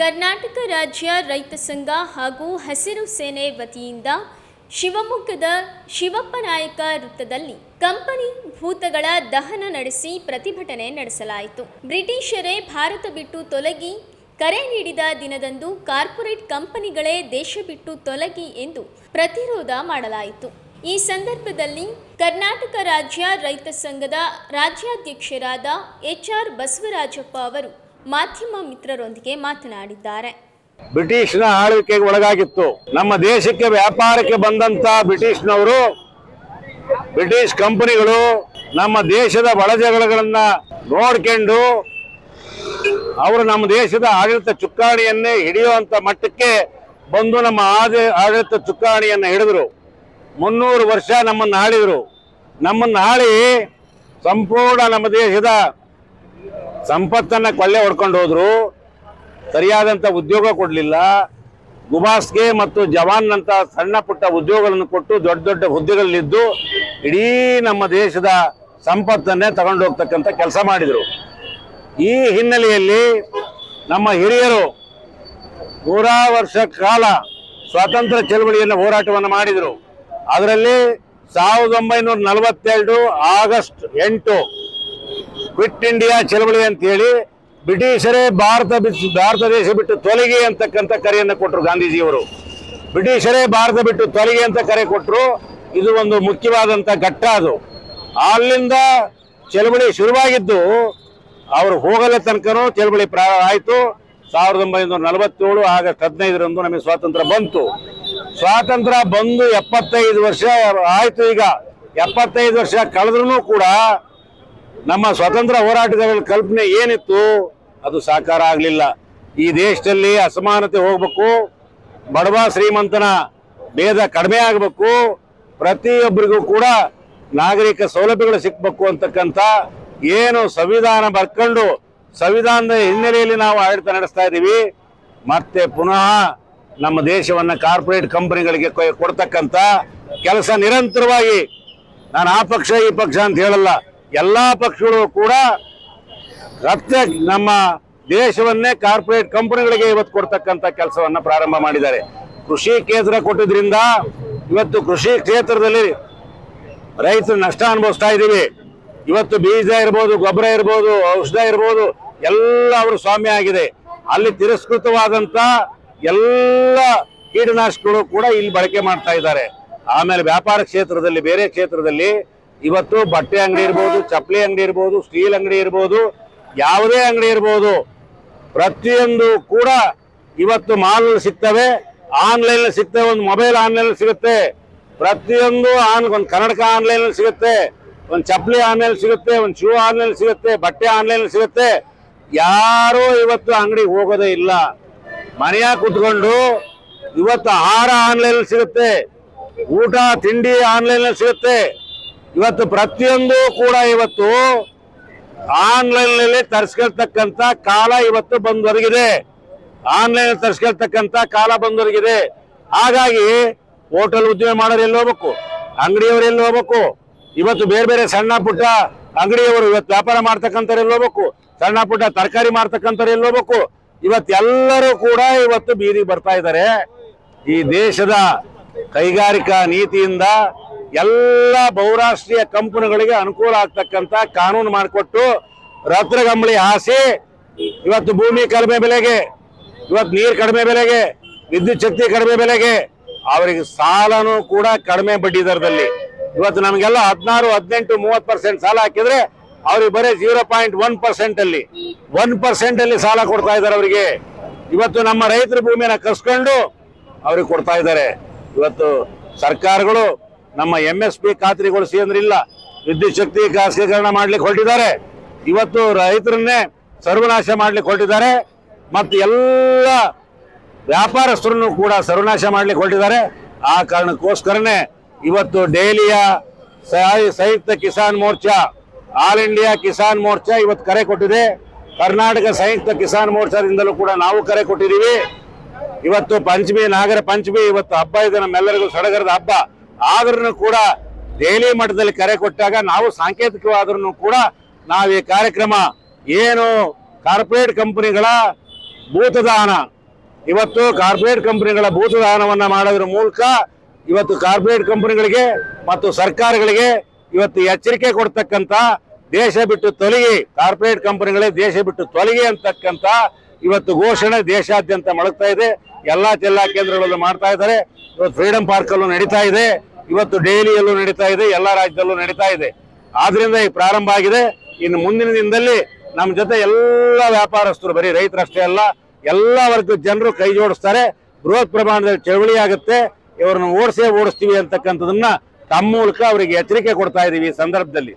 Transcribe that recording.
ಕರ್ನಾಟಕ ರಾಜ್ಯ ರೈತ ಸಂಘ ಹಾಗೂ ಹಸಿರು ಸೇನೆ ವತಿಯಿಂದ ಶಿವಮೊಗ್ಗದ ಶಿವಪ್ಪನಾಯಕ ವೃತ್ತದಲ್ಲಿ ಕಂಪನಿ ಭೂತಗಳ ದಹನ ನಡೆಸಿ ಪ್ರತಿಭಟನೆ ನಡೆಸಲಾಯಿತು. ಬ್ರಿಟಿಷರೇ ಭಾರತ ಬಿಟ್ಟು ತೊಲಗಿ ಕರೆ ನೀಡಿದ ದಿನದಂದು ಕಾರ್ಪೊರೇಟ್ ಕಂಪನಿಗಳೇ ದೇಶ ಬಿಟ್ಟು ತೊಲಗಿ ಎಂದು ಪ್ರತಿರೋಧ ಮಾಡಲಾಯಿತು. ಈ ಸಂದರ್ಭದಲ್ಲಿ ಕರ್ನಾಟಕ ರಾಜ್ಯ ರೈತ ಸಂಘದ ರಾಜ್ಯಾಧ್ಯಕ್ಷರಾದ HR ಬಸವರಾಜಪ್ಪ ಅವರು ಮಾಧ್ಯಮ ಮಿತ್ರರೊಂದಿಗೆ ಮಾತನಾಡಿದ್ದಾರೆ. ಬ್ರಿಟಿಷ್ನ ಆಳ್ವಿಕೆಗೆ ಒಳಗಾಗಿತ್ತು. ನಮ್ಮ ದೇಶಕ್ಕೆ ವ್ಯಾಪಾರಕ್ಕೆ ಬಂದಂತ ಬ್ರಿಟಿಷ್ ಕಂಪನಿಗಳು ನಮ್ಮ ದೇಶದ ಒಳಜಗಳನ್ನ ನೋಡ್ಕೊಂಡು ಅವರು ನಮ್ಮ ದೇಶದ ಆಡಳಿತ ಚುಕ್ಕಾಣಿಯನ್ನೇ ಹಿಡಿಯುವಂತ ಮಟ್ಟಕ್ಕೆ ಬಂದು ನಮ್ಮ ಆಡಳಿತ ಚುಕ್ಕಾಣಿಯನ್ನ ಹಿಡಿದ್ರು. 300 ವರ್ಷ ನಮ್ಮನ್ನು ಆಳಿದ್ರು. ನಮ್ಮನ್ನು ಆಳಿ ಸಂಪೂರ್ಣ ನಮ್ಮ ದೇಶದ ಸಂಪತ್ತನ್ನ ಕೊಳ್ಳೆ ಹೊಡ್ಕೊಂಡು ಹೋದ್ರು. ಸರಿಯಾದಂಥ ಉದ್ಯೋಗ ಕೊಡಲಿಲ್ಲ. ಗುಬಾಸ್ಗೆ ಮತ್ತು ಜವಾನ್ ಅಂತ ಸಣ್ಣ ಪುಟ್ಟ ಉದ್ಯೋಗಗಳನ್ನು ಕೊಟ್ಟು ದೊಡ್ಡ ದೊಡ್ಡ ಹುದ್ದೆಗಳಲ್ಲಿದ್ದು ಇಡೀ ನಮ್ಮ ದೇಶದ ಸಂಪತ್ತನ್ನೇ ತಗೊಂಡು ಹೋಗ್ತಕ್ಕಂಥ ಕೆಲಸ ಮಾಡಿದರು. ಈ ಹಿನ್ನೆಲೆಯಲ್ಲಿ ನಮ್ಮ ಹಿರಿಯರು 100 ವರ್ಷ ಕಾಲ ಸ್ವಾತಂತ್ರ್ಯ ಚಳವಳಿಯನ್ನು ಹೋರಾಟವನ್ನು ಮಾಡಿದರು. ಅದರಲ್ಲಿ 1942 ಆಗಸ್ಟ್ 8 ಕ್ವಿಟ್ ಇಂಡಿಯಾ ಚಳವಳಿ ಅಂತ ಹೇಳಿ ಬ್ರಿಟಿಷರೇ ಭಾರತ ದೇಶ ಬಿಟ್ಟು ತೊಲಗಿ ಅಂತಕ್ಕಂಥ ಕರೆಯನ್ನು ಕೊಟ್ಟರು ಗಾಂಧೀಜಿಯವರು. ಬ್ರಿಟಿಷರೇ ಭಾರತ ಬಿಟ್ಟು ತೊಲಗಿ ಅಂತ ಕರೆ ಕೊಟ್ಟರು. ಇದು ಒಂದು ಮುಖ್ಯವಾದಂಥ ಘಟ್ಟ. ಅದು ಅಲ್ಲಿಂದ ಚಳವಳಿ ಶುರುವಾಗಿದ್ದು ಅವರು ಹೋಗಲ ತನಕನೂ ಚಳವಳಿ ಪ್ರಾರಂಭ ಆಯಿತು. 1947 ಆಗಸ್ಟ್ 15 ನಮಗೆ ಸ್ವಾತಂತ್ರ್ಯ ಬಂತು. ಸ್ವಾತಂತ್ರ್ಯ ಬಂದು 75 ವರ್ಷ ಆಯಿತು. ಈಗ 75 ವರ್ಷ ಕಳೆದ್ರೂ ಕೂಡ ನಮ್ಮ ಸ್ವತಂತ್ರ ಹೋರಾಟದ ಕಲ್ಪನೆ ಏನಿತ್ತು ಅದು ಸಾಕಾರ ಆಗಲಿಲ್ಲ. ಈ ದೇಶದಲ್ಲಿ ಅಸಮಾನತೆ ಹೋಗ್ಬೇಕು, ಬಡವ ಶ್ರೀಮಂತನ ಭೇದ ಕಡಿಮೆ ಆಗಬೇಕು, ಪ್ರತಿಯೊಬ್ಬರಿಗೂ ಕೂಡ ನಾಗರಿಕ ಸೌಲಭ್ಯಗಳು ಸಿಕ್ಬೇಕು ಅಂತಕ್ಕಂಥ ಏನು ಸಂವಿಧಾನ ಬರ್ಕೊಂಡು ಸಂವಿಧಾನದ ಹಿನ್ನೆಲೆಯಲ್ಲಿ ನಾವು ಆಡಳಿತ ನಡೆಸ್ತಾ ಇದ್ದೀವಿ. ಮತ್ತೆ ಪುನಃ ನಮ್ಮ ದೇಶವನ್ನು ಕಾರ್ಪೊರೇಟ್ ಕಂಪನಿಗಳಿಗೆ ಕೊಡ್ತಕ್ಕಂಥ ಕೆಲಸ ನಿರಂತರವಾಗಿ, ನಾನು ಆ ಪಕ್ಷ ಈ ಪಕ್ಷ ಅಂತ ಹೇಳಲ್ಲ, ಎಲ್ಲ ಪಕ್ಷಗಳು ಕೂಡ ಮತ್ತೆ ನಮ್ಮ ದೇಶವನ್ನೇ ಕಾರ್ಪೊರೇಟ್ ಕಂಪನಿಗಳಿಗೆ ಇವತ್ತು ಕೊಡ್ತಕ್ಕಂಥ ಕೆಲಸವನ್ನು ಪ್ರಾರಂಭ ಮಾಡಿದ್ದಾರೆ. ಕೃಷಿ ಕ್ಷೇತ್ರ ಕೊಟ್ಟಿದ್ರಿಂದ ಇವತ್ತು ಕೃಷಿ ಕ್ಷೇತ್ರದಲ್ಲಿ ರೈತರು ನಷ್ಟ ಅನುಭವಿಸ್ತಾ ಇದ್ದೀವಿ. ಇವತ್ತು ಬೀಜ ಇರ್ಬೋದು, ಗೊಬ್ಬರ ಇರ್ಬೋದು, ಔಷಧ ಇರ್ಬೋದು, ಎಲ್ಲ ಅವರು ಸ್ವಾಮ್ಯ ಆಗಿದೆ. ಅಲ್ಲಿ ತಿರಸ್ಕೃತವಾದಂಥ ಎಲ್ಲ ಕೀಟನಾಶಕಗಳು ಕೂಡ ಇಲ್ಲಿ ಬಳಕೆ ಮಾಡ್ತಾ ಇದ್ದಾರೆ. ಆಮೇಲೆ ವ್ಯಾಪಾರ ಕ್ಷೇತ್ರದಲ್ಲಿ, ಬೇರೆ ಕ್ಷೇತ್ರದಲ್ಲಿ ಇವತ್ತು ಬಟ್ಟೆ ಅಂಗಡಿ ಇರ್ಬೋದು, ಚಪ್ಪಲಿ ಅಂಗಡಿ ಇರ್ಬೋದು, ಸ್ಟೀಲ್ ಅಂಗಡಿ ಇರ್ಬೋದು, ಯಾವುದೇ ಅಂಗಡಿ ಇರ್ಬೋದು, ಪ್ರತಿಯೊಂದು ಕೂಡ ಇವತ್ತು ಮಾಲ್ ಸಿಗ್ತವೆ, ಆನ್ಲೈನ್ ಸಿಗ್ತವೆ. ಒಂದು ಮೊಬೈಲ್ ಆನ್ಲೈನ್ ಸಿಗುತ್ತೆ, ಪ್ರತಿಯೊಂದು ಒಂದು ಕನ್ನಡಕ ಆನ್ಲೈನ್ ಸಿಗುತ್ತೆ, ಒಂದು ಚಪ್ಪಲಿ ಆನ್ಲೈನ್ ಸಿಗುತ್ತೆ, ಒಂದು ಶೂ ಆನ್ಲೈನ್ ಸಿಗುತ್ತೆ, ಬಟ್ಟೆ ಆನ್ಲೈನ್ ಸಿಗುತ್ತೆ. ಯಾರೂ ಇವತ್ತು ಅಂಗಡಿಗೆ ಹೋಗೋದೇ ಇಲ್ಲ. ಮನೆಯಾಗ ಕೂತ್ಕೊಂಡು ಇವತ್ತು ಆಹಾರ ಆನ್ಲೈನ್ ಸಿಗುತ್ತೆ, ಊಟ ತಿಂಡಿ ಆನ್ಲೈನ್ ಸಿಗುತ್ತೆ. ಇವತ್ತು ಪ್ರತಿಯೊಂದು ಕೂಡ ಇವತ್ತು ಆನ್ಲೈನ್ ನಲ್ಲಿ ತರಿಸ್ಕೊಳ್ತಕ್ಕಂಥ ಕಾಲ ಇವತ್ತು ಬಂದೊರಗಿದೆ. ಆನ್ಲೈನ್ ತರಿಸ್ಕೊಳ್ತಕ್ಕಂಥ ಕಾಲ ಬಂದೊರಗಿದೆ. ಹಾಗಾಗಿ ಹೋಟೆಲ್ ಉದ್ಯೋಗ ಮಾಡೋರು ಎಲ್ಲಿ ಹೋಗ್ಬೇಕು, ಅಂಗಡಿಯವರು ಎಲ್ಲಿ ಹೋಗ್ಬೇಕು, ಇವತ್ತು ಬೇರೆ ಬೇರೆ ಸಣ್ಣ ಪುಟ್ಟ ಅಂಗಡಿಯವರು ಇವತ್ತು ವ್ಯಾಪಾರ ಮಾಡ್ತಕ್ಕಂಥವ್ರು ಎಲ್ಲಿ ಹೋಗ್ಬೇಕು, ಸಣ್ಣ ಪುಟ್ಟ ತರಕಾರಿ ಮಾಡ್ತಕ್ಕಂಥವ್ರು ಎಲ್ಲಿ ಹೋಗ್ಬೇಕು. ಇವತ್ತೆಲ್ಲರೂ ಕೂಡ ಇವತ್ತು ಬೀದಿಗೆ ಬರ್ತಾ ಇದ್ದಾರೆ. ಈ ದೇಶದ ಕೈಗಾರಿಕಾ ನೀತಿಯಿಂದ ಎಲ್ಲ ಬಹುರಾಷ್ಟ್ರೀಯ ಕಂಪನಿಗಳಿಗೆ ಅನುಕೂಲ ಆಗ್ತಕ್ಕಂಥ ಕಾನೂನು ಮಾಡಿಕೊಟ್ಟು ರತ್ನಗಂಬಳಿ ಹಾಸಿ ಇವತ್ತು ಭೂಮಿ ಕಡಿಮೆ ಬೆಲೆಗೆ, ಇವತ್ತು ನೀರು ಕಡಿಮೆ ಬೆಲೆಗೆ, ವಿದ್ಯುತ್ ಶಕ್ತಿ ಕಡಿಮೆ ಬೆಲೆಗೆ, ಅವರಿಗೆ ಸಾಲನೂ ಕೂಡ ಕಡಿಮೆ ಬಡ್ಡಿ ದರದಲ್ಲಿ. ಇವತ್ತು ನಮಗೆಲ್ಲ 16, 18, 30% ಸಾಲ ಹಾಕಿದ್ರೆ ಅವ್ರಿಗೆ ಬರೀ 0.1% ಅಲ್ಲಿ 1% ಅಲ್ಲಿ ಸಾಲ ಕೊಡ್ತಾ ಇದ್ದಾರೆ ಅವರಿಗೆ. ಇವತ್ತು ನಮ್ಮ ರೈತರ ಭೂಮಿಯನ್ನ ಕಸ್ಕೊಂಡು ಅವ್ರಿಗೆ ಕೊಡ್ತಾ ಇದ್ದಾರೆ. ಇವತ್ತು ಸರ್ಕಾರಗಳು ನಮ್ಮ MSP ಖಾತ್ರಿಗೊಳಿಸಿ ಅಂದ್ರಿಲ್ಲ, ವಿದ್ಯುತ್ ಶಕ್ತಿ ಖಾಸಗೀಕರಣ ಮಾಡ್ಲಿಕ್ಕೆ ಹೊರಟಿದ್ದಾರೆ. ಇವತ್ತು ರೈತರನ್ನೇ ಸರ್ವನಾಶ ಮಾಡ್ಲಿಕ್ಕೆ ಹೊರಟಿದ್ದಾರೆ. ಮತ್ತು ಎಲ್ಲ ವ್ಯಾಪಾರಸ್ಥರನ್ನು ಕೂಡ ಸರ್ವನಾಶ ಮಾಡ್ಲಿಕ್ಕೆ ಹೊರಟಿದ್ದಾರೆ. ಆ ಕಾರಣಕ್ಕೋಸ್ಕರನೇ ಇವತ್ತು ದೆಹಲಿಯ ಸಂಯುಕ್ತ ಕಿಸಾನ್ ಮೋರ್ಚಾ, ಆಲ್ ಇಂಡಿಯಾ ಕಿಸಾನ್ ಮೋರ್ಚಾ ಇವತ್ತು ಕರೆ ಕೊಟ್ಟಿದೆ. ಕರ್ನಾಟಕ ಸಂಯುಕ್ತ ಕಿಸಾನ್ ಮೋರ್ಚಾದಿಂದಲೂ ಕೂಡ ನಾವು ಕರೆ ಕೊಟ್ಟಿದ್ದೀವಿ. ಇವತ್ತು ಪಂಚಮಿ, ನಾಗರ ಪಂಚಮಿ ಇವತ್ತು ಹಬ್ಬ ಇದೆ, ನಮ್ಮೆಲ್ಲರಿಗೂ ಸಡಗರದ ಹಬ್ಬ. ಆದ್ರೂ ಕೂಡ ದೆಹಲಿ ಮಟ್ಟದಲ್ಲಿ ಕರೆ ಕೊಟ್ಟಾಗ ನಾವು ಸಾಂಕೇತಿಕವಾದ್ರೂ ಕೂಡ ನಾವು ಈ ಕಾರ್ಯಕ್ರಮ ಏನು ಕಾರ್ಪೊರೇಟ್ ಕಂಪನಿಗಳ ಭೂತದಾನ. ಇವತ್ತು ಕಾರ್ಪೊರೇಟ್ ಕಂಪನಿಗಳ ಭೂತದಾನವನ್ನ ಮಾಡೋದ್ರ ಮೂಲಕ ಇವತ್ತು ಕಾರ್ಪೊರೇಟ್ ಕಂಪನಿಗಳಿಗೆ ಮತ್ತು ಸರ್ಕಾರಗಳಿಗೆ ಇವತ್ತು ಎಚ್ಚರಿಕೆ ಕೊಡ್ತಕ್ಕಂಥ ದೇಶ ಬಿಟ್ಟು ತೊಲಗಿ, ಕಾರ್ಪೊರೇಟ್ ಕಂಪನಿಗಳೇ ದೇಶ ಬಿಟ್ಟು ತೊಲಗಿ ಅಂತಕ್ಕಂಥ ಇವತ್ತು ಘೋಷಣೆ ದೇಶಾದ್ಯಂತ ಮೊಳಗ್ತಾ ಇದೆ. ಎಲ್ಲಾ ಜಿಲ್ಲಾ ಕೇಂದ್ರಗಳಲ್ಲೂ ಮಾಡ್ತಾ ಇದ್ದಾರೆ. ಇವತ್ತು ಫ್ರೀಡಂ ಪಾರ್ಕ್ ಅಲ್ಲೂ ನಡೀತಾ ಇದೆ, ಇವತ್ತು ದೆಹಲಿಯಲ್ಲೂ ನಡೀತಾ ಇದೆ, ಎಲ್ಲಾ ರಾಜ್ಯದಲ್ಲೂ ನಡೀತಾ ಇದೆ. ಆದ್ರಿಂದ ಈಗ ಪ್ರಾರಂಭ ಆಗಿದೆ. ಇನ್ನು ಮುಂದಿನ ದಿನದಲ್ಲಿ ನಮ್ಮ ಜೊತೆ ಎಲ್ಲ ವ್ಯಾಪಾರಸ್ಥರು, ಬರೀ ರೈತರಷ್ಟೇ ಅಲ್ಲ, ಎಲ್ಲ ವರ್ಗದ ಜನರು ಕೈ ಜೋಡಿಸ್ತಾರೆ. ಬೃಹತ್ ಪ್ರಮಾಣದಲ್ಲಿ ಚಳವಳಿ ಆಗುತ್ತೆ. ಇವರನ್ನು ಓಡಿಸ್ತೀವಿ ಅಂತಕ್ಕಂಥದನ್ನ ತಮ್ಮ ಮೂಲಕ ಅವರಿಗೆ ಎಚ್ಚರಿಕೆ ಕೊಡ್ತಾ ಇದೀವಿ ಈ ಸಂದರ್ಭದಲ್ಲಿ.